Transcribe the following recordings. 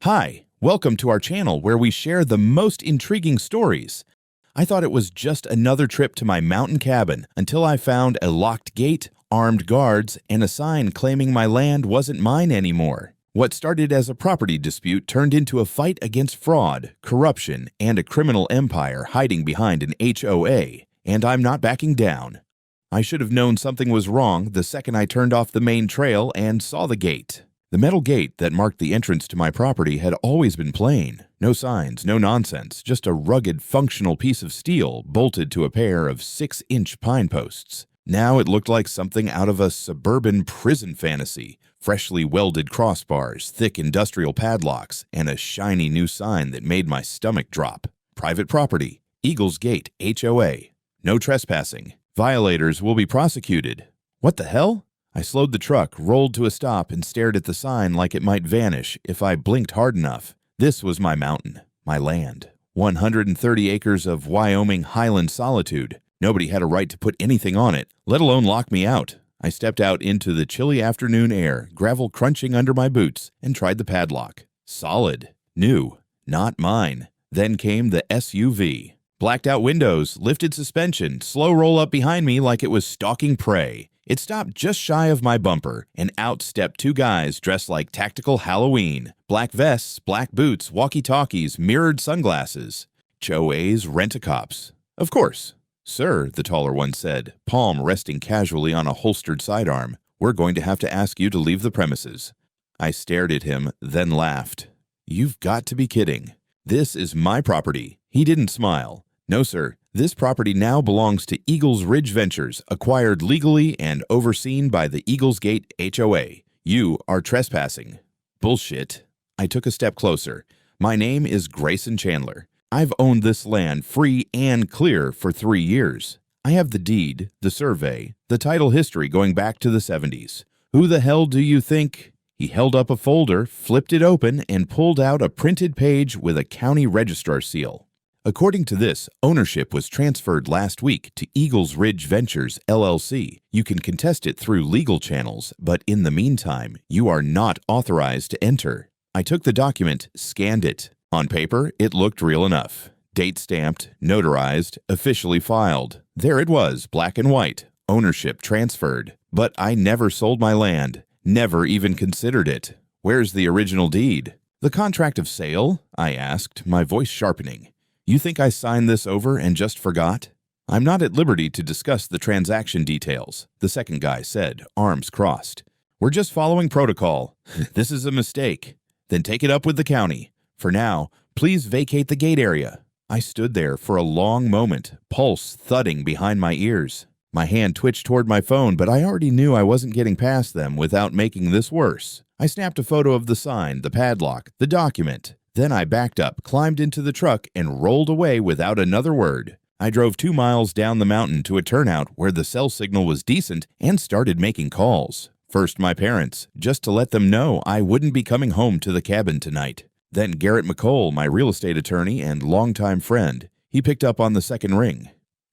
Hi, welcome to our channel where we share the most intriguing stories. I thought it was just another trip to my mountain cabin until I found a locked gate, armed guards, and a sign claiming my land wasn't mine anymore. What started as a property dispute turned into a fight against fraud, corruption, and a criminal empire hiding behind an HOA, and I'm not backing down. I should have known something was wrong the second I turned off the main trail and saw the gate. The metal gate that marked the entrance to my property had always been plain. No signs, no nonsense, just a rugged, functional piece of steel bolted to a pair of 6-inch pine posts. Now it looked like something out of a suburban prison fantasy. Freshly welded crossbars, thick industrial padlocks, and a shiny new sign that made my stomach drop. Private property, Eagles Gate, HOA. No trespassing. Violators will be prosecuted. What the hell? I slowed the truck, rolled to a stop, and stared at the sign like it might vanish if I blinked hard enough. This was my mountain, my land. 130 acres of Wyoming highland solitude. Nobody had a right to put anything on it, let alone lock me out. I stepped out into the chilly afternoon air, gravel crunching under my boots, and tried the padlock. Solid. New. Not mine. Then came the SUV. Blacked out windows, lifted suspension, slow roll up behind me like it was stalking prey. It stopped just shy of my bumper, and out stepped two guys dressed like tactical Halloween. Black vests, black boots, walkie-talkies, mirrored sunglasses. HOAs, rent-a-cops. Of course. Sir, the taller one said, palm resting casually on a holstered sidearm, we're going to have to ask you to leave the premises. I stared at him, then laughed. You've got to be kidding. This is my property. He didn't smile. No, sir. This property now belongs to Eagles Ridge Ventures, acquired legally and overseen by the Eagles Gate HOA. You are trespassing. Bullshit. I took a step closer. My name is Grayson Chandler. I've owned this land free and clear for 3 years. I have the deed, the survey, the title history going back to the 70s. Who the hell do you think? He held up a folder, flipped it open, and pulled out a printed page with a county registrar seal. According to this, ownership was transferred last week to Eagles Ridge Ventures, LLC. You can contest it through legal channels, but in the meantime, you are not authorized to enter. I took the document, scanned it. On paper, it looked real enough. Date stamped, notarized, officially filed. There it was, black and white. Ownership transferred. But I never sold my land. Never even considered it. Where's the original deed? The contract of sale? I asked, my voice sharpening. You think I signed this over and just forgot? I'm not at liberty to discuss the transaction details, the second guy said, arms crossed. We're just following protocol. This is a mistake. Then take it up with the county. For now, please vacate the gate area. I stood there for a long moment, pulse thudding behind my ears. My hand twitched toward my phone, but I already knew I wasn't getting past them without making this worse. I snapped a photo of the sign, the padlock, the document. Then I backed up, climbed into the truck, and rolled away without another word. I drove 2 miles down the mountain to a turnout where the cell signal was decent and started making calls. First my parents, just to let them know I wouldn't be coming home to the cabin tonight. Then Garrett McCole, my real estate attorney and longtime friend. He picked up on the second ring.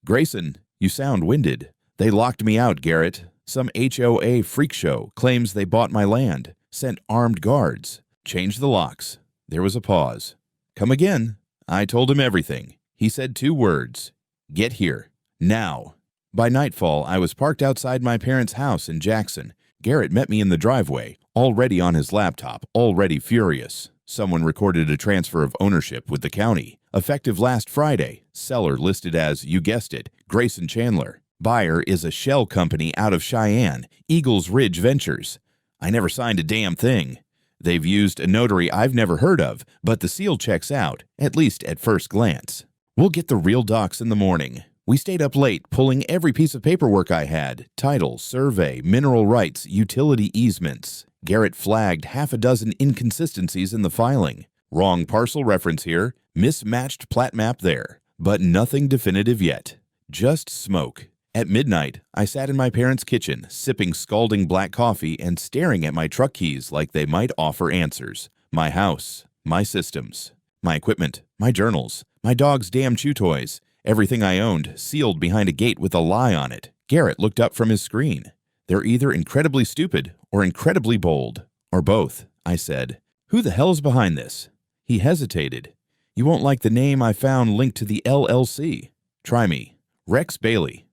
Grayson, you sound winded. They locked me out, Garrett. Some HOA freak show claims they bought my land, sent armed guards, changed the locks. There was a pause. Come again. I told him everything. He said 2 words. Get here. Now. By nightfall, I was parked outside my parents' house in Jackson. Garrett met me in the driveway, already on his laptop, already furious. Someone recorded a transfer of ownership with the county. Effective last Friday. Seller listed as, you guessed it, Grayson Chandler. Buyer is a shell company out of Cheyenne, Eagles Ridge Ventures. I never signed a damn thing. They've used a notary I've never heard of, but the seal checks out, at least at first glance. We'll get the real docs in the morning. We stayed up late, pulling every piece of paperwork I had. Title, survey, mineral rights, utility easements. Garrett flagged 6 inconsistencies in the filing. Wrong parcel reference here, mismatched plat map there. But nothing definitive yet. Just smoke. At midnight, I sat in my parents' kitchen, sipping scalding black coffee and staring at my truck keys like they might offer answers. My house, my systems, my equipment, my journals, my dog's damn chew toys, everything I owned sealed behind a gate with a lie on it. Garrett looked up from his screen. They're either incredibly stupid or incredibly bold. Or both, I said. Who the hell's behind this? He hesitated. You won't like the name I found linked to the LLC. Try me. Rex Bailey.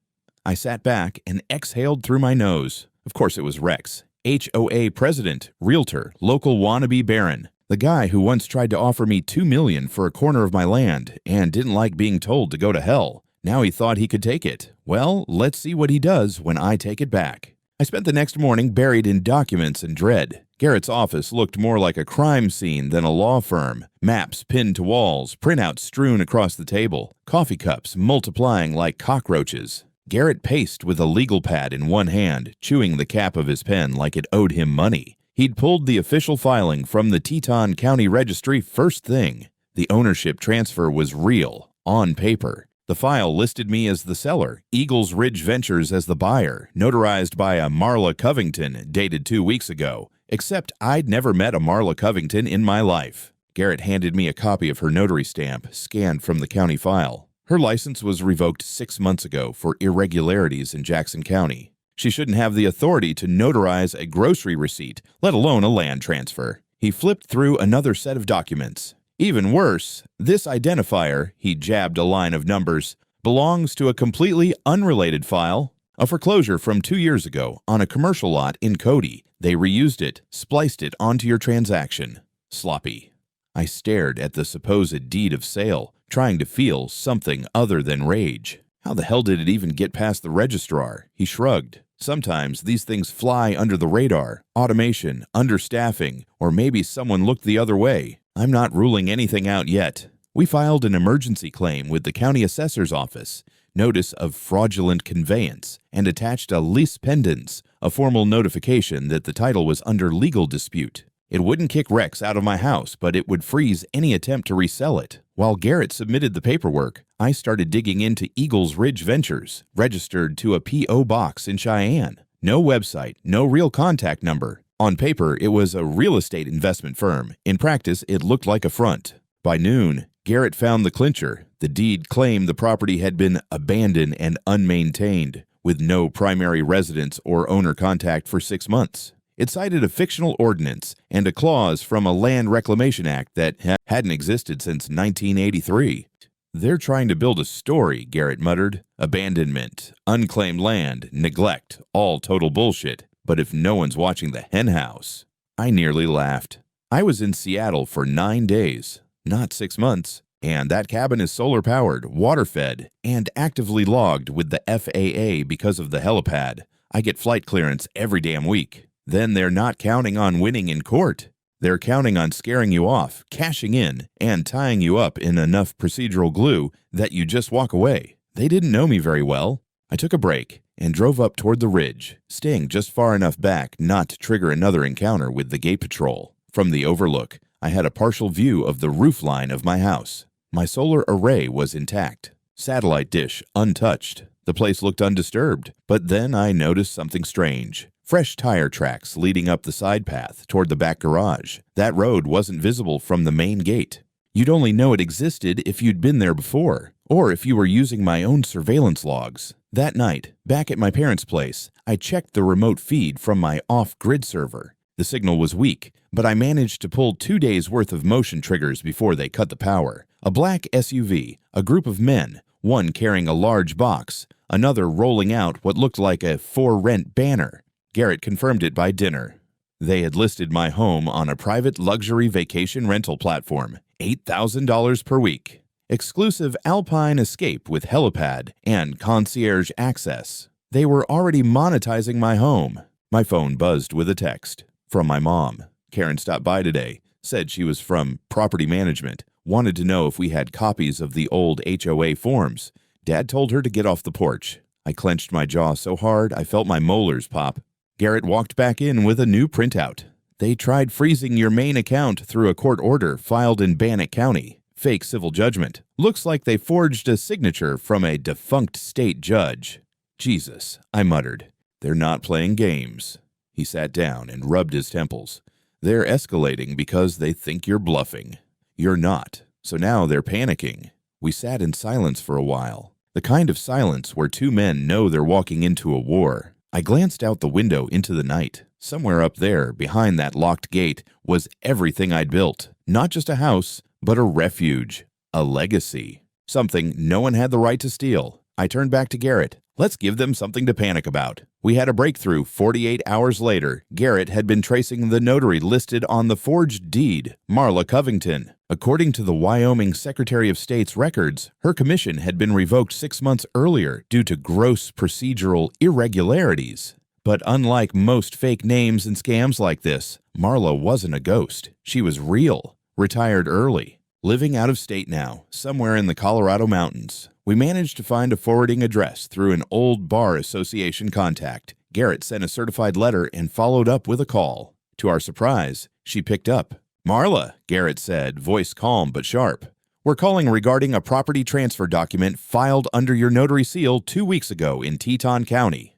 I sat back and exhaled through my nose. Of course it was Rex. HOA president, realtor, local wannabe baron. The guy who once tried to offer me $2 million for a corner of my land and didn't like being told to go to hell. Now he thought he could take it. Well, let's see what he does when I take it back. I spent the next morning buried in documents and dread. Garrett's office looked more like a crime scene than a law firm. Maps pinned to walls, printouts strewn across the table, coffee cups multiplying like cockroaches. Garrett paced with a legal pad in one hand, chewing the cap of his pen like it owed him money. He'd pulled the official filing from the Teton County Registry first thing. The ownership transfer was real, on paper. The file listed me as the seller, Eagles Ridge Ventures as the buyer, notarized by a Marla Covington, dated 2 weeks ago. Except I'd never met a Marla Covington in my life. Garrett handed me a copy of her notary stamp, scanned from the county file. Her license was revoked 6 months ago for irregularities in Jackson County. She shouldn't have the authority to notarize a grocery receipt, let alone a land transfer. He flipped through another set of documents. Even worse, this identifier, he jabbed a line of numbers, belongs to a completely unrelated file. A foreclosure from 2 years ago on a commercial lot in Cody. They reused it, spliced it onto your transaction. Sloppy. I stared at the supposed deed of sale, trying to feel something other than rage. How the hell did it even get past the registrar? He shrugged. Sometimes these things fly under the radar. Automation, understaffing, or maybe someone looked the other way. I'm not ruling anything out yet. We filed an emergency claim with the county assessor's office, notice of fraudulent conveyance, and attached a lease pendens, a formal notification that the title was under legal dispute. It wouldn't kick Rex out of my house, but it would freeze any attempt to resell it. While Garrett submitted the paperwork, I started digging into Eagles Ridge Ventures, registered to a P.O. box in Cheyenne. No website, no real contact number. On paper, it was a real estate investment firm. In practice, it looked like a front. By noon, Garrett found the clincher. The deed claimed the property had been abandoned and unmaintained, with no primary residence or owner contact for 6 months. It cited a fictional ordinance and a clause from a Land Reclamation Act that hadn't existed since 1983. They're trying to build a story, Garrett muttered. Abandonment, unclaimed land, neglect, all total bullshit. But if no one's watching the hen house. I nearly laughed. I was in Seattle for 9 days, not 6 months. And that cabin is solar-powered, water-fed, and actively logged with the FAA because of the helipad. I get flight clearance every damn week. Then they're not counting on winning in court. They're counting on scaring you off, cashing in, and tying you up in enough procedural glue that you just walk away. They didn't know me very well. I took a break and drove up toward the ridge, staying just far enough back not to trigger another encounter with the gate patrol. From the overlook, I had a partial view of the roof line of my house. My solar array was intact. Satellite dish untouched. The place looked undisturbed, but then I noticed something strange. Fresh tire tracks leading up the side path toward the back garage. That road wasn't visible from the main gate. You'd only know it existed if you'd been there before, or if you were using my own surveillance logs. That night, back at my parents' place, I checked the remote feed from my off-grid server. The signal was weak, but I managed to pull 2 days' worth of motion triggers before they cut the power. A black SUV, a group of men, one carrying a large box, another rolling out what looked like a for-rent banner. Garrett confirmed it by dinner. They had listed my home on a private luxury vacation rental platform, $8,000 per week. Exclusive alpine escape with helipad and concierge access. They were already monetizing my home. My phone buzzed with a text from my mom. Karen stopped by today, said she was from property management, wanted to know if we had copies of the old HOA forms. Dad told her to get off the porch. I clenched my jaw so hard I felt my molars pop. Garrett walked back in with a new printout. They tried freezing your main account through a court order filed in Bannock County. Fake civil judgment. Looks like they forged a signature from a defunct state judge. Jesus, I muttered. They're not playing games. He sat down and rubbed his temples. They're escalating because they think you're bluffing. You're not. So now they're panicking. We sat in silence for a while. The kind of silence where two men know they're walking into a war. I glanced out the window into the night. Somewhere up there, behind that locked gate, was everything I'd built. Not just a house, but a refuge. A legacy. Something no one had the right to steal. I turned back to Garrett. Let's give them something to panic about. We had a breakthrough 48 hours later. Garrett had been tracing the notary listed on the forged deed, Marla Covington. According to the Wyoming Secretary of State's records, her commission had been revoked 6 months earlier due to gross procedural irregularities. But unlike most fake names and scams like this, Marla wasn't a ghost. She was real, retired early, living out of state now, somewhere in the Colorado mountains. We managed to find a forwarding address through an old bar association contact. Garrett sent a certified letter and followed up with a call. To our surprise, she picked up. "Marla," Garrett said, voice calm but sharp. "We're calling regarding a property transfer document filed under your notary seal 2 weeks ago in Teton County."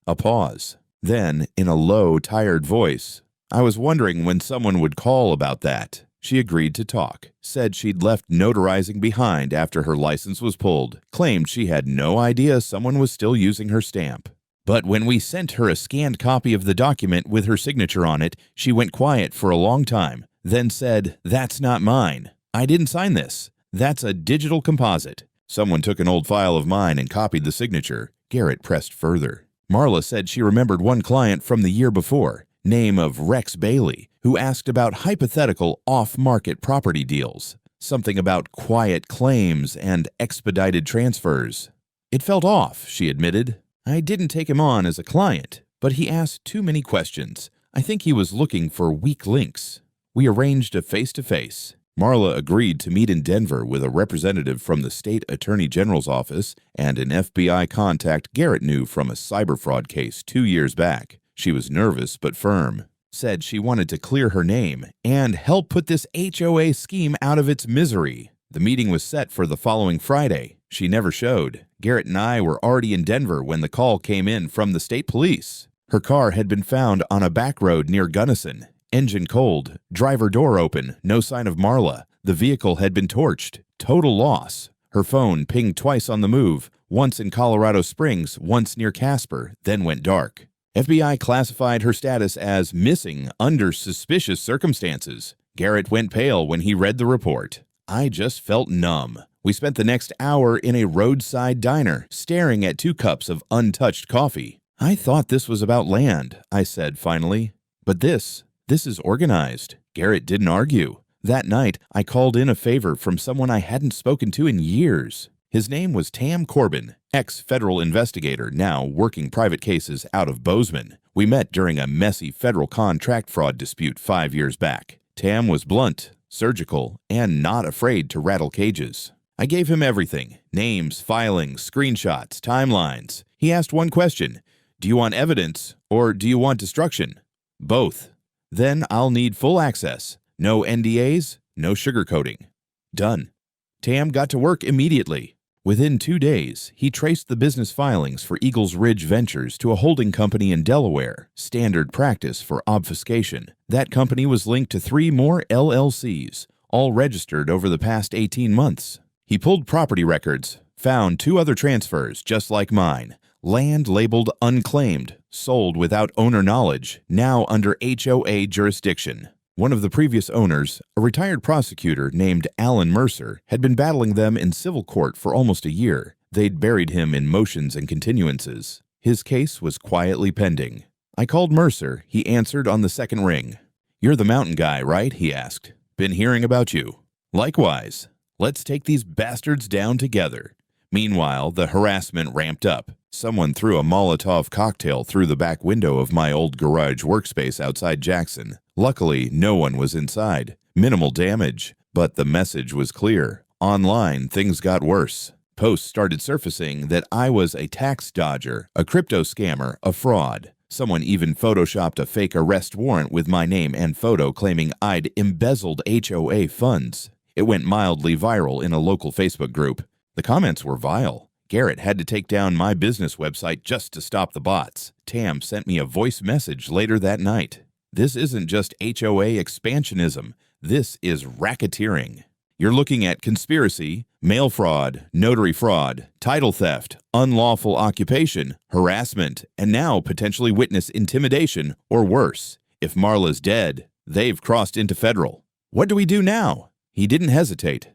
A pause. Then, in a low, tired voice, "I was wondering when someone would call about that." She agreed to talk, said she'd left notarizing behind after her license was pulled, claimed she had no idea someone was still using her stamp. But when we sent her a scanned copy of the document with her signature on it, she went quiet for a long time, then said, "That's not mine. I didn't sign this. That's a digital composite. Someone took an old file of mine and copied the signature." Garrett pressed further. Marla said she remembered one client from the year before, name of Rex Bailey, who asked about hypothetical off-market property deals, something about quiet claims and expedited transfers. "It felt off," she admitted. "I didn't take him on as a client, but he asked too many questions. I think he was looking for weak links." We arranged a face-to-face. Marla agreed to meet in Denver with a representative from the state attorney general's office and an FBI contact Garrett knew from a cyber fraud case 2 years back. She was nervous but firm. Said she wanted to clear her name and help put this HOA scheme out of its misery. The meeting was set for the following Friday. She never showed. Garrett and I were already in Denver when the call came in from the state police. Her car had been found on a back road near Gunnison. Engine cold, driver door open, no sign of Marla. The vehicle had been torched. Total loss. Her phone pinged twice on the move, once in Colorado Springs, once near Casper, then went dark. FBI classified her status as missing under suspicious circumstances. Garrett went pale when he read the report. I just felt numb. We spent the next hour in a roadside diner, staring at 2 cups of untouched coffee. "I thought this was about land," I said finally. "But this is organized." Garrett didn't argue. That night, I called in a favor from someone I hadn't spoken to in years. His name was Tam Corbin, ex-federal investigator, now working private cases out of Bozeman. We met during a messy federal contract fraud dispute 5 years back. Tam was blunt, surgical, and not afraid to rattle cages. I gave him everything: names, filings, screenshots, timelines. He asked one question: "Do you want evidence or do you want destruction?" "Both." "Then I'll need full access. No NDAs, no sugarcoating." Done. Tam got to work immediately. Within 2 days, he traced the business filings for Eagles Ridge Ventures to a holding company in Delaware, standard practice for obfuscation. That company was linked to 3 more LLCs, all registered over the past 18 months. He pulled property records, found 2 other transfers just like mine. Land labeled unclaimed, sold without owner knowledge, now under HOA jurisdiction. One of the previous owners, a retired prosecutor named Alan Mercer, had been battling them in civil court for almost a year. They'd buried him in motions and continuances. His case was quietly pending. I called Mercer. He answered on the second ring. "You're the mountain guy, right?" he asked. "Been hearing about you." "Likewise. Let's take these bastards down together." Meanwhile, the harassment ramped up. Someone threw a Molotov cocktail through the back window of my old garage workspace outside Jackson. Luckily, no one was inside. Minimal damage, but the message was clear. Online, things got worse. Posts started surfacing that I was a tax dodger, a crypto scammer, a fraud. Someone even photoshopped a fake arrest warrant with my name and photo claiming I'd embezzled HOA funds. It went mildly viral in a local Facebook group. The comments were vile. Garrett had to take down my business website just to stop the bots. Tam sent me a voice message later that night. This isn't just HOA expansionism. This is racketeering. You're looking at conspiracy, mail fraud, notary fraud, title theft, unlawful occupation, harassment, and now potentially witness intimidation or worse. If Marla's dead, they've crossed into federal. What do we do now? He didn't hesitate.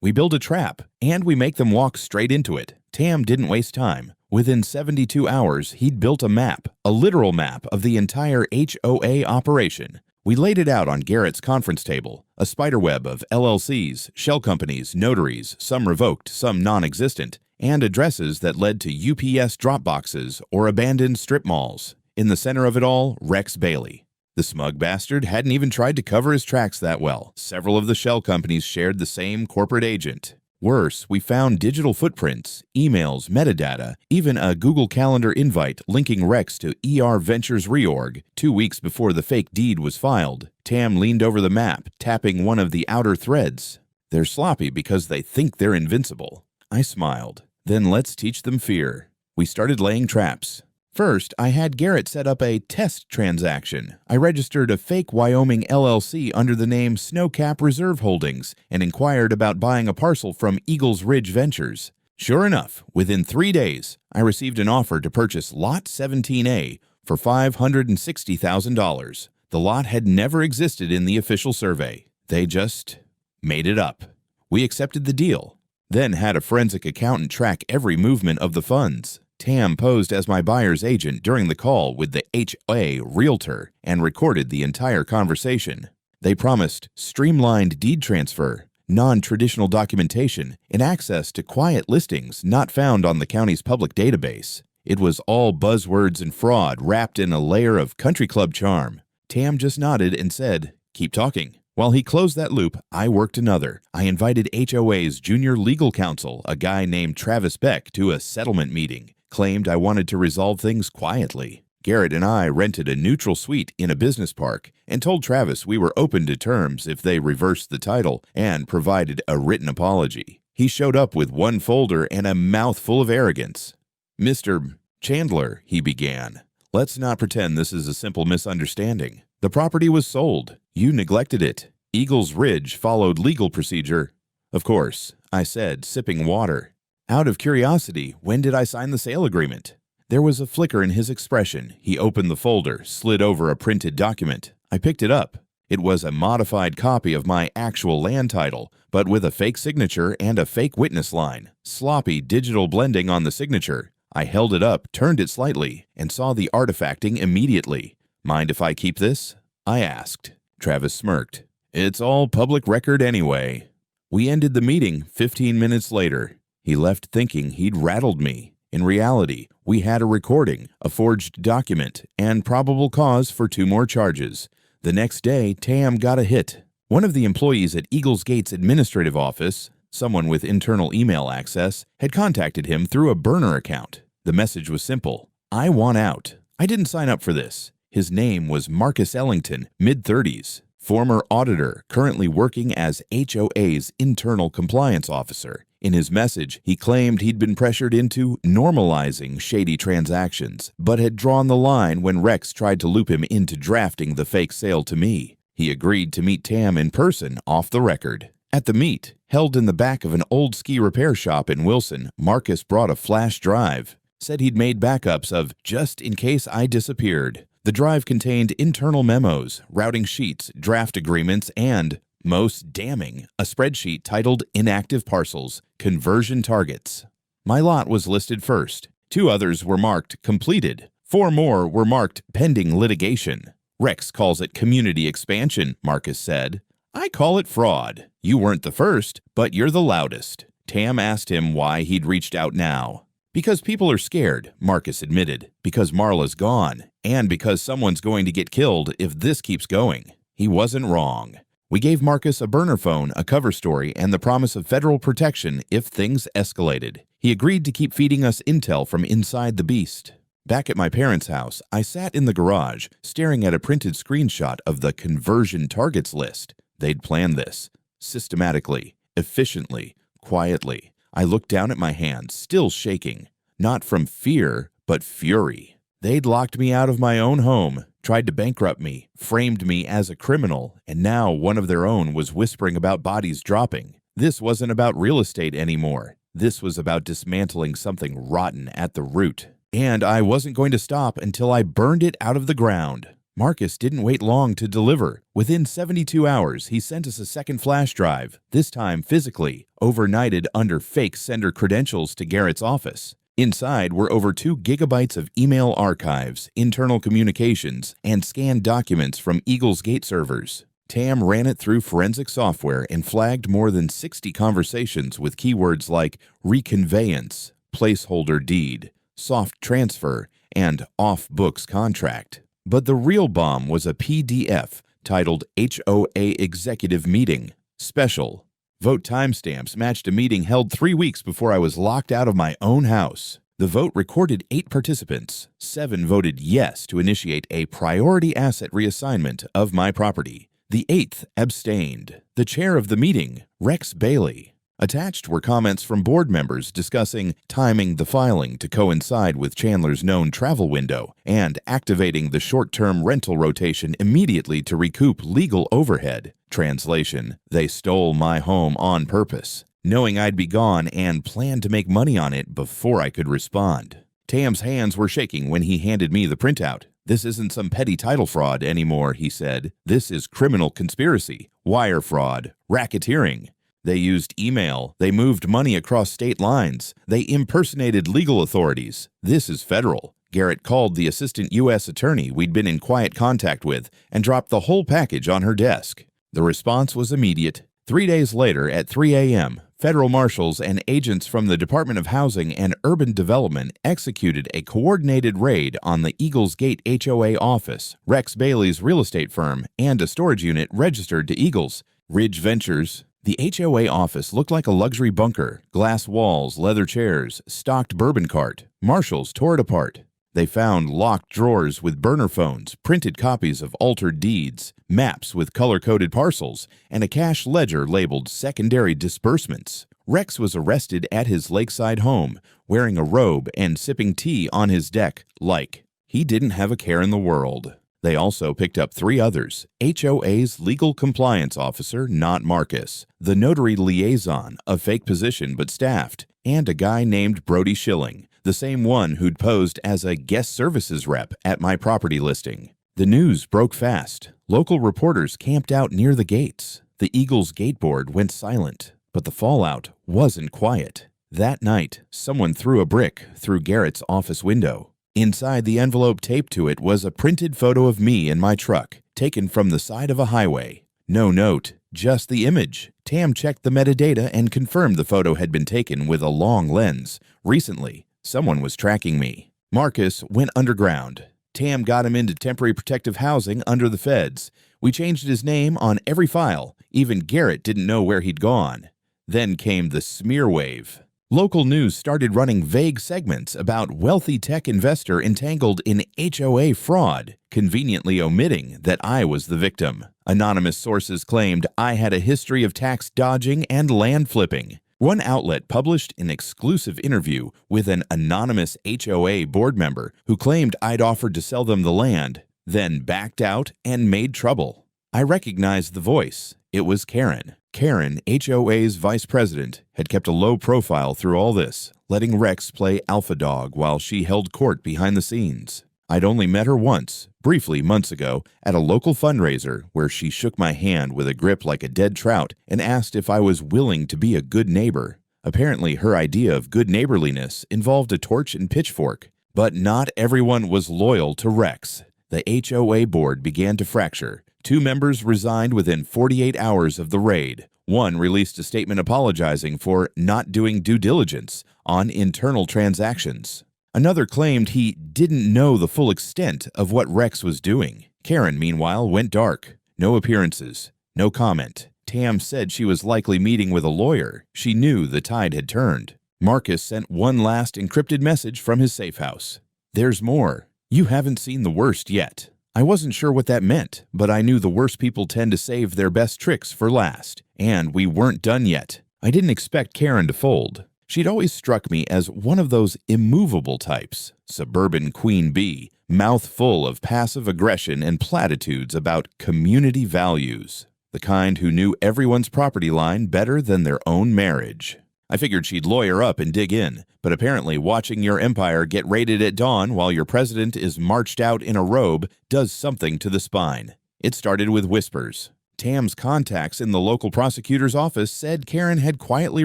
We build a trap, and we make them walk straight into it. Tam didn't waste time. Within 72 hours, he'd built a map, a literal map of the entire HOA operation. We laid it out on Garrett's conference table, a spiderweb of LLCs, shell companies, notaries, some revoked, some non-existent, and addresses that led to UPS drop boxes or abandoned strip malls. In the center of it all, Rex Bailey. The smug bastard hadn't even tried to cover his tracks that well. Several of the shell companies shared the same corporate agent. Worse, we found digital footprints, emails, metadata, even a Google Calendar invite linking Rex to ER Ventures Reorg. 2 weeks before the fake deed was filed, Tam leaned over the map, tapping one of the outer threads. They're sloppy because they think they're invincible. I smiled. Then let's teach them fear. We started laying traps. First, I had Garrett set up a test transaction. I registered a fake Wyoming LLC under the name Snowcap Reserve Holdings and inquired about buying a parcel from Eagles Ridge Ventures. Sure enough, within 3 days, I received an offer to purchase Lot 17A for $560,000. The lot had never existed in the official survey. They just made it up. We accepted the deal, then had a forensic accountant track every movement of the funds. Tam posed as my buyer's agent during the call with the HOA realtor and recorded the entire conversation. They promised streamlined deed transfer, non-traditional documentation, and access to quiet listings not found on the county's public database. It was all buzzwords and fraud wrapped in a layer of country club charm. Tam just nodded and said, "Keep talking." While he closed that loop, I worked another. I invited HOA's junior legal counsel, a guy named Travis Beck, to a settlement meeting. Claimed I wanted to resolve things quietly. Garrett and I rented a neutral suite in a business park and told Travis we were open to terms if they reversed the title and provided a written apology. He showed up with one folder and a mouthful of arrogance. "Mr. Chandler," he began, "let's not pretend this is a simple misunderstanding. The property was sold. You neglected it. Eagles Ridge followed legal procedure." "Of course," I said, sipping water. "Out of curiosity, when did I sign the sale agreement?" There was a flicker in his expression. He opened the folder, slid over a printed document. I picked it up. It was a modified copy of my actual land title, but with a fake signature and a fake witness line. Sloppy digital blending on the signature. I held it up, turned it slightly, and saw the artifacting immediately. "Mind if I keep this?" I asked. Travis smirked. "It's all public record anyway." We ended the meeting 15 minutes later. He left thinking he'd rattled me. In reality, we had a recording, a forged document, and probable cause for 2 more charges. The next day, Tam got a hit. One of the employees at Eagles Gate's administrative office, someone with internal email access, had contacted him through a burner account. The message was simple: "I want out." I didn't sign up for this. His name was Marcus Ellington, mid-30s. Former auditor, currently working as HOA's internal compliance officer. In his message, he claimed he'd been pressured into normalizing shady transactions, but had drawn the line when Rex tried to loop him into drafting the fake sale to me. He agreed to meet Tam in person, off the record. At the meet, held in the back of an old ski repair shop in Wilson, Marcus brought a flash drive. Said he'd made backups of just in case I disappeared. The drive contained internal memos, routing sheets, draft agreements, and, most damning, a spreadsheet titled Inactive Parcels, Conversion Targets. My lot was listed first. 2 others were marked Completed. 4 more were marked Pending Litigation. Rex calls it community expansion, Marcus said. I call it fraud. You weren't the first, but you're the loudest. Tam asked him why he'd reached out now. Because people are scared, Marcus admitted. Because Marla's gone. And because someone's going to get killed if this keeps going. He wasn't wrong. We gave Marcus a burner phone, a cover story, and the promise of federal protection if things escalated. He agreed to keep feeding us intel from inside the beast. Back at my parents' house, I sat in the garage, staring at a printed screenshot of the conversion targets list. They'd planned this. Systematically, efficiently, quietly. I looked down at my hands, still shaking. Not from fear, but fury. They'd locked me out of my own home, tried to bankrupt me, framed me as a criminal, and now one of their own was whispering about bodies dropping. This wasn't about real estate anymore. This was about dismantling something rotten at the root. And I wasn't going to stop until I burned it out of the ground. Marcus didn't wait long to deliver. Within 72 hours, he sent us a second flash drive, this time physically, overnighted under fake sender credentials to Garrett's office. Inside were over 2 gigabytes of email archives, internal communications, and scanned documents from Eagles Gate servers. Tam ran it through forensic software and flagged more than 60 conversations with keywords like reconveyance, placeholder deed, soft transfer, and off-books contract. But the real bomb was a PDF titled HOA Executive Meeting, Special. Vote timestamps matched a meeting held 3 weeks before I was locked out of my own house. The vote recorded 8 participants. 7 voted yes to initiate a priority asset reassignment of my property. The 8th abstained. The chair of the meeting, Rex Bailey. Attached were comments from board members discussing timing the filing to coincide with Chandler's known travel window and activating the short-term rental rotation immediately to recoup legal overhead. Translation: they stole my home on purpose, knowing I'd be gone and planned to make money on it before I could respond. Tam's hands were shaking when he handed me the printout. "This isn't some petty title fraud anymore," he said. "This is criminal conspiracy, wire fraud, racketeering. They used email. They moved money across state lines. They impersonated legal authorities. This is federal." Garrett called the assistant U.S. attorney we'd been in quiet contact with and dropped the whole package on her desk. The response was immediate. 3 days later at 3 a.m., federal marshals and agents from the Department of Housing and Urban Development executed a coordinated raid on the Eagles Gate HOA office, Rex Bailey's real estate firm, and a storage unit registered to Eagles, Ridge Ventures. The HOA office looked like a luxury bunker, glass walls, leather chairs, stocked bourbon cart. Marshals tore it apart. They found locked drawers with burner phones, printed copies of altered deeds, maps with color-coded parcels, and a cash ledger labeled secondary disbursements. Rex was arrested at his lakeside home, wearing a robe and sipping tea on his deck like he didn't have a care in the world. They also picked up 3 others: HOA's legal compliance officer, not Marcus, the notary liaison, a fake position but staffed, and a guy named Brody Schilling, the same one who'd posed as a guest services rep at my property listing. The news broke fast. Local reporters camped out near the gates. The Eagles Gate board went silent, but the fallout wasn't quiet. That night, someone threw a brick through Garrett's office window. Inside the envelope taped to it was a printed photo of me in my truck, taken from the side of a highway. No note, just the image. Tam checked the metadata and confirmed the photo had been taken with a long lens. Recently, someone was tracking me. Marcus went underground. Tam got him into temporary protective housing under the feds. We changed his name on every file. Even Garrett didn't know where he'd gone. Then came the smear wave. Local news started running vague segments about wealthy tech investor entangled in HOA fraud, conveniently omitting that I was the victim. Anonymous sources claimed I had a history of tax dodging and land flipping. One outlet published an exclusive interview with an anonymous HOA board member who claimed I'd offered to sell them the land, then backed out and made trouble. I recognized the voice. It was Karen. Karen, HOA's vice president, had kept a low profile through all this, letting Rex play alpha dog while she held court behind the scenes. I'd only met her once, briefly months ago, at a local fundraiser where she shook my hand with a grip like a dead trout and asked if I was willing to be a good neighbor. Apparently, her idea of good neighborliness involved a torch and pitchfork. But not everyone was loyal to Rex. The HOA board began to fracture. 2 members resigned within 48 hours of the raid. One released a statement apologizing for not doing due diligence on internal transactions. Another claimed he didn't know the full extent of what Rex was doing. Karen, meanwhile, went dark. No appearances. No comment. Tam said she was likely meeting with a lawyer. She knew the tide had turned. Marcus sent one last encrypted message from his safe house. "There's more. You haven't seen the worst yet." I wasn't sure what that meant, but I knew the worst people tend to save their best tricks for last. And we weren't done yet. I didn't expect Karen to fold. She'd always struck me as one of those immovable types. Suburban queen bee, mouth full of passive aggression and platitudes about community values. the kind who knew everyone's property line better than their own marriage. I figured she'd lawyer up and dig in, but apparently watching your empire get raided at dawn while your president is marched out in a robe does something to the spine. It started with whispers. Tam's contacts in the local prosecutor's office said Karen had quietly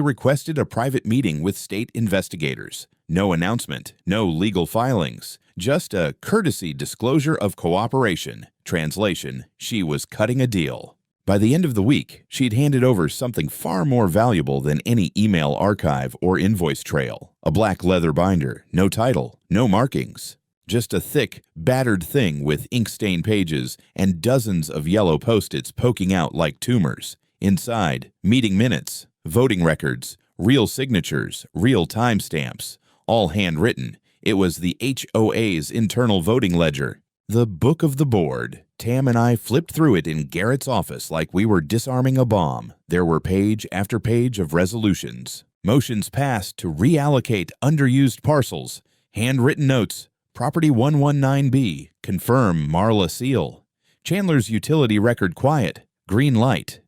requested a private meeting with state investigators. No announcement, no legal filings, just a courtesy disclosure of cooperation. Translation, she was cutting a deal. By the end of the week, she'd handed over something far more valuable than any email archive or invoice trail. A black leather binder, no title, no markings. Just a thick, battered thing with ink-stained pages and dozens of yellow Post-its poking out like tumors. Inside, meeting minutes, voting records, real signatures, real timestamps, all handwritten. It was the HOA's internal voting ledger. The book of the board. Tam and I flipped through it in Garrett's office like we were disarming a bomb. There were page after page of resolutions. Motions passed to reallocate underused parcels. Handwritten notes. Property 119B. Confirm Marla seal. Chandler's utility record quiet. Green light.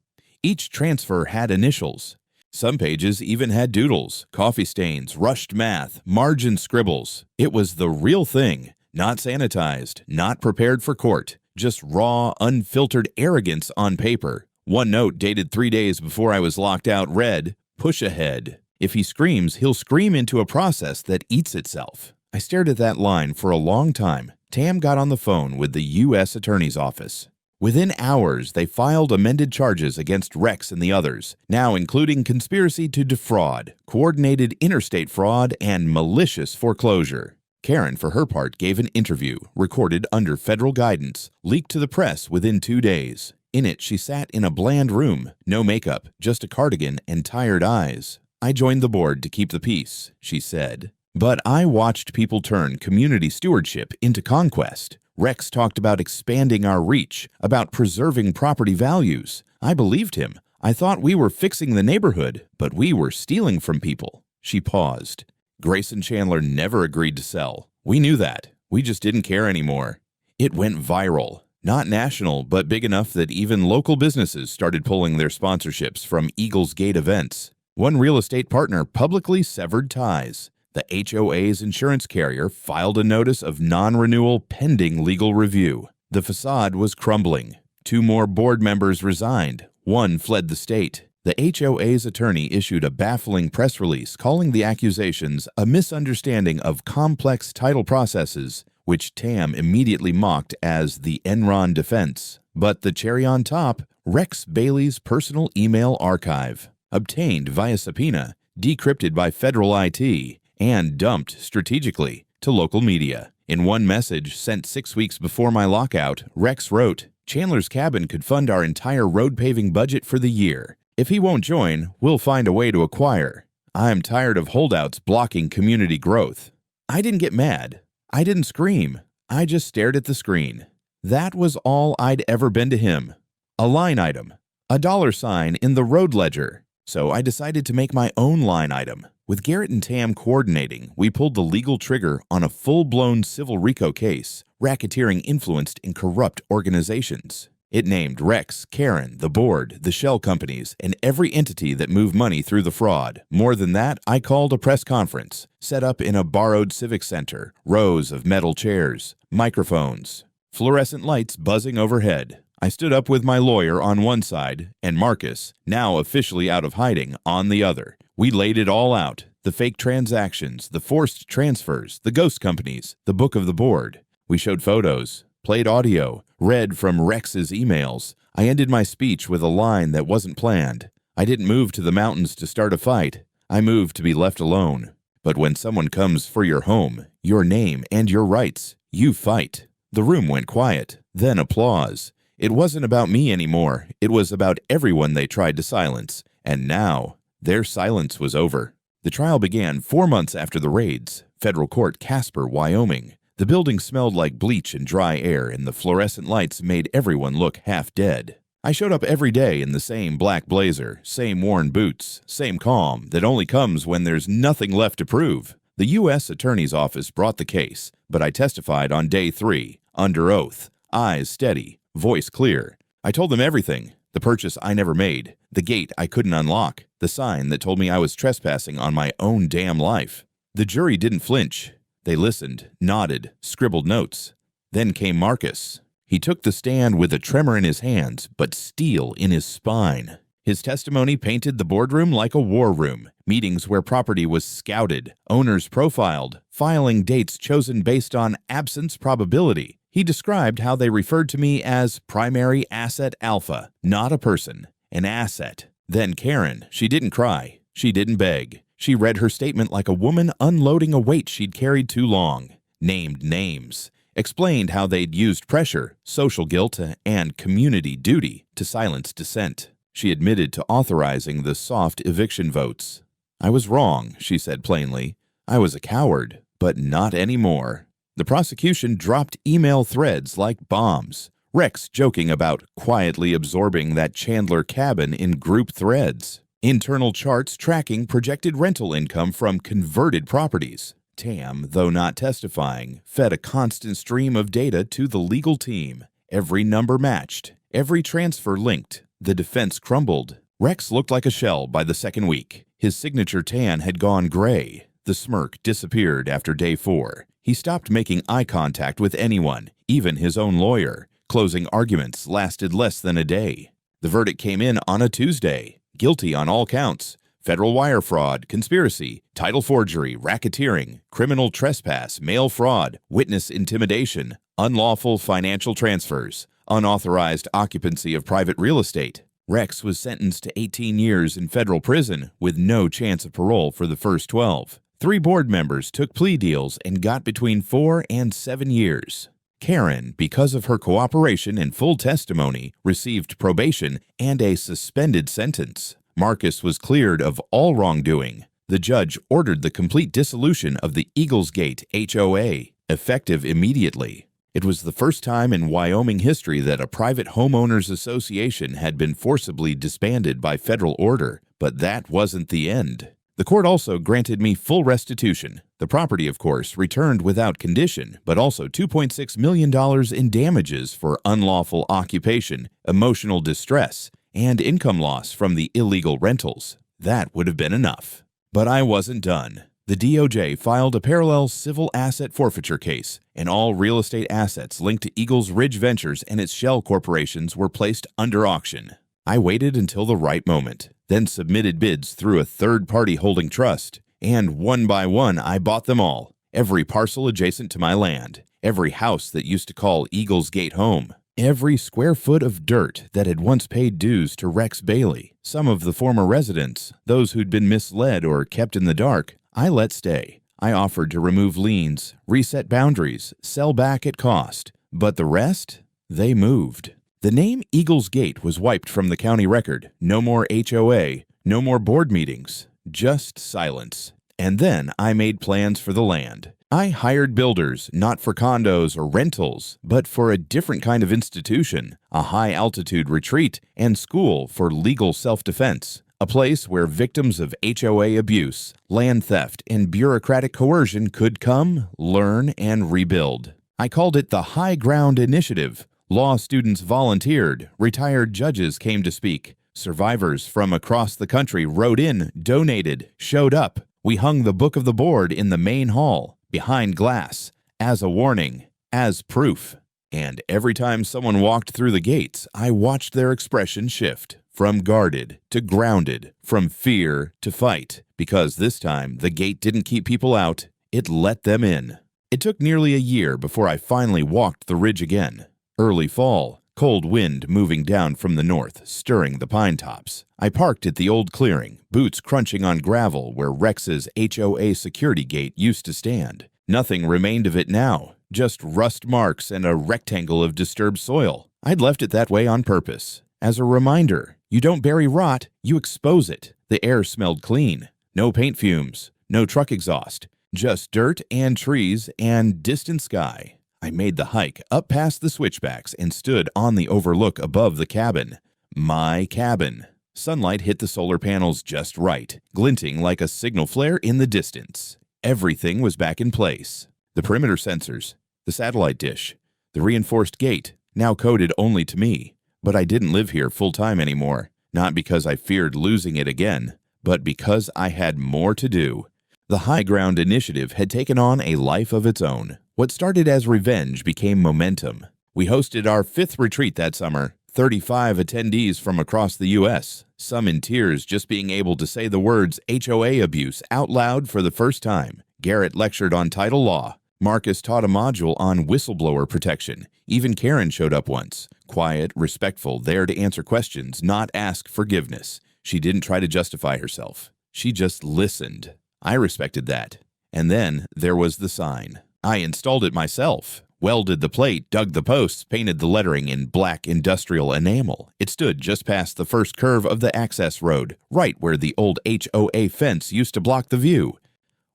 Each transfer had initials. Some pages even had doodles, coffee stains, rushed math, margin scribbles. It was the real thing. Not sanitized, not prepared for court, just raw, unfiltered arrogance on paper. One note dated 3 days before I was locked out read, "Push ahead. If he screams, he'll scream into a process that eats itself." I stared at that line for a long time. Tam got on the phone with the U.S. Attorney's Office. Within hours, they filed amended charges against Rex and the others, now including conspiracy to defraud, coordinated interstate fraud, and malicious foreclosure. Karen, for her part, gave an interview, recorded under federal guidance, leaked to the press within 2 days. In it, she sat in a bland room, no makeup, just a cardigan and tired eyes. "I joined the board to keep the peace," she said. But I watched people turn community stewardship into conquest. Rex talked about expanding our reach, about preserving property values. I believed him. I thought we were fixing the neighborhood, but we were stealing from people. She paused. Grace and Chandler never agreed to sell. We knew that. We just didn't care anymore. It went viral. Not national, but big enough that even local businesses started pulling their sponsorships from Eagles Gate events. One real estate partner publicly severed ties. The HOA's insurance carrier filed a notice of non-renewal pending legal review. The facade was crumbling. 2 more board members resigned. 1 fled the state. The HOA's attorney issued a baffling press release calling the accusations a misunderstanding of complex title processes, which Tam immediately mocked as the Enron defense. But the cherry on top, Rex Bailey's personal email archive, obtained via subpoena, decrypted by federal IT, and dumped strategically to local media. In one message sent 6 weeks before my lockout, Rex wrote, "Chandler's cabin could fund our entire road paving budget for the year. If he won't join, we'll find a way to acquire. I'm tired of holdouts blocking community growth." I didn't get mad. I didn't scream. I just stared at the screen. That was all I'd ever been to him. A line item. A $sign in the road ledger. So I decided to make my own line item. With Garrett and Tam coordinating, we pulled the legal trigger on a full-blown civil RICO case, racketeering influenced and corrupt organizations. It named Rex, Karen, the board, the shell companies, and every entity that moved money through the fraud. More than that, I called a press conference, set up in a borrowed civic center, rows of metal chairs, microphones, fluorescent lights buzzing overhead. I stood up with my lawyer on one side and Marcus, now officially out of hiding, on the other. We laid it all out, the fake transactions, the forced transfers, the ghost companies, the book of the board. We showed photos, played audio, read from Rex's emails. I ended my speech with a line that wasn't planned. I didn't move to the mountains to start a fight. I moved to be left alone. But when someone comes for your home, your name, and your rights, you fight. The room went quiet, then applause. It wasn't about me anymore. It was about everyone they tried to silence. And now, their silence was over. The trial began 4 months after the raids. Federal Court, Casper, Wyoming. The building smelled like bleach and dry air, and the fluorescent lights made everyone look half dead. I showed up every day in the same black blazer, same worn boots, same calm that only comes when there's nothing left to prove. The U.S. Attorney's Office brought the case, but I testified on day 3, under oath, eyes steady, voice clear. I told them everything. The purchase I never made, the gate I couldn't unlock, the sign that told me I was trespassing on my own damn life. The jury didn't flinch. They listened, nodded, scribbled notes. Then came Marcus. He took the stand with a tremor in his hands, but steel in his spine. His testimony painted the boardroom like a war room, meetings where property was scouted, owners profiled, filing dates chosen based on absence probability. He described how they referred to me as primary asset alpha, not a person, an asset. Then Karen, she didn't cry. She didn't beg. She read her statement like a woman unloading a weight she'd carried too long. Named names. Explained how they'd used pressure, social guilt, and community duty to silence dissent. She admitted to authorizing the soft eviction votes. I was wrong, she said plainly. I was a coward, but not anymore. The prosecution dropped email threads like bombs. Rex joking about quietly absorbing that Chandler cabin in group threads. Internal charts tracking projected rental income from converted properties. Tam, though not testifying, fed a constant stream of data to the legal team. Every number matched, every transfer linked. The defense crumbled. Rex looked like a shell by the second week. His signature tan had gone gray. The smirk disappeared after day 4. He stopped making eye contact with anyone, even his own lawyer. Closing arguments lasted less than a day. The verdict came in on a Tuesday. Guilty on all counts. Federal wire fraud, conspiracy, title forgery, racketeering, criminal trespass, mail fraud, witness intimidation, unlawful financial transfers, unauthorized occupancy of private real estate. Rex was sentenced to 18 years in federal prison with no chance of parole for the first 12. 3 board members took plea deals and got between 4 and 7 years. Karen, because of her cooperation and full testimony, received probation and a suspended sentence. Marcus was cleared of all wrongdoing. The judge ordered the complete dissolution of the Eagles Gate HOA, effective immediately. It was the first time in Wyoming history that a private homeowners association had been forcibly disbanded by federal order, but that wasn't the end. The court also granted me full restitution. The property, of course, returned without condition, but also $2.6 million in damages for unlawful occupation, emotional distress, and income loss from the illegal rentals. That would have been enough. But I wasn't done. The DOJ filed a parallel civil asset forfeiture case, and all real estate assets linked to Eagles Ridge Ventures and its shell corporations were placed under auction. I waited until the right moment, then submitted bids through a third-party holding trust, and one by one I bought them all, every parcel adjacent to my land, every house that used to call Eagles Gate home, every square foot of dirt that had once paid dues to Rex Bailey. Some of the former residents, those who'd been misled or kept in the dark, I let stay. I offered to remove liens, reset boundaries, sell back at cost. But the rest? They moved. The name Eagles Gate was wiped from the county record. No more HOA, no more board meetings, just silence. And then I made plans for the land. I hired builders, not for condos or rentals, but for a different kind of institution, a high-altitude retreat and school for legal self-defense. A place where victims of HOA abuse, land theft, and bureaucratic coercion could come, learn, and rebuild. I called it the High Ground Initiative. Law students volunteered, retired judges came to speak. Survivors from across the country wrote in, donated, showed up. We hung the Book of the Board in the main hall, behind glass, as a warning, as proof. And every time someone walked through the gates, I watched their expression shift. From guarded to grounded, from fear to fight, because this time the gate didn't keep people out, it let them in. It took nearly a year before I finally walked the ridge again. Early fall, cold wind moving down from the north, stirring the pine tops. I parked at the old clearing, boots crunching on gravel where Rex's HOA security gate used to stand. Nothing remained of it now, just rust marks and a rectangle of disturbed soil. I'd left it that way on purpose. As a reminder, you don't bury rot, you expose it. The air smelled clean. No paint fumes, no truck exhaust, just dirt and trees and distant sky. I made the hike up past the switchbacks and stood on the overlook above the cabin. My cabin. Sunlight hit the solar panels just right, glinting like a signal flare in the distance. Everything was back in place. The perimeter sensors, the satellite dish, the reinforced gate, now coded only to me. But I didn't live here full-time anymore, not because I feared losing it again, but because I had more to do. The High Ground initiative had taken on a life of its own. What started as revenge became momentum. We hosted our 5th retreat that summer, 35 attendees from across the U.S., some in tears just being able to say the words HOA abuse out loud for the first time. Garrett lectured on title law. Marcus taught a module on whistleblower protection. Even Karen showed up once. Quiet, respectful, there to answer questions, not ask forgiveness. She didn't try to justify herself. She just listened. I respected that. And then there was the sign. I installed it myself. Welded the plate, dug the posts, painted the lettering in black industrial enamel. It stood just past the first curve of the access road, right where the old HOA fence used to block the view.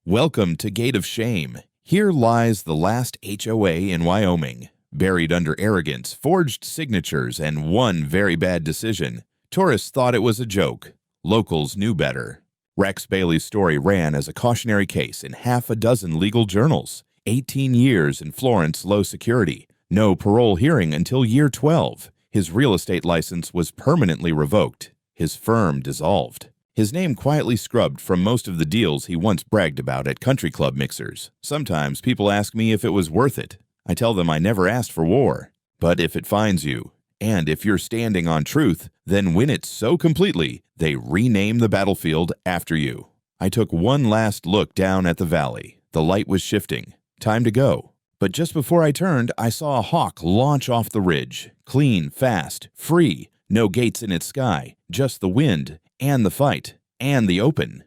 Welcome to Gate of Shame. Here lies the last HOA in Wyoming. Buried under arrogance, forged signatures, and one very bad decision. Tourists thought it was a joke. Locals knew better. Rex Bailey's story ran as a cautionary case in half a dozen legal journals. 18 years in Florence, low security. No parole hearing until year 12. His real estate license was permanently revoked. His firm dissolved. His name quietly scrubbed from most of the deals he once bragged about at country club mixers. Sometimes people ask me if it was worth it. I tell them I never asked for war. But if it finds you, and if you're standing on truth, then win it so completely, they rename the battlefield after you. I took one last look down at the valley. The light was shifting. Time to go. But just before I turned, I saw a hawk launch off the ridge. Clean, fast, free. No gates in its sky. Just the wind, and the fight, and the open.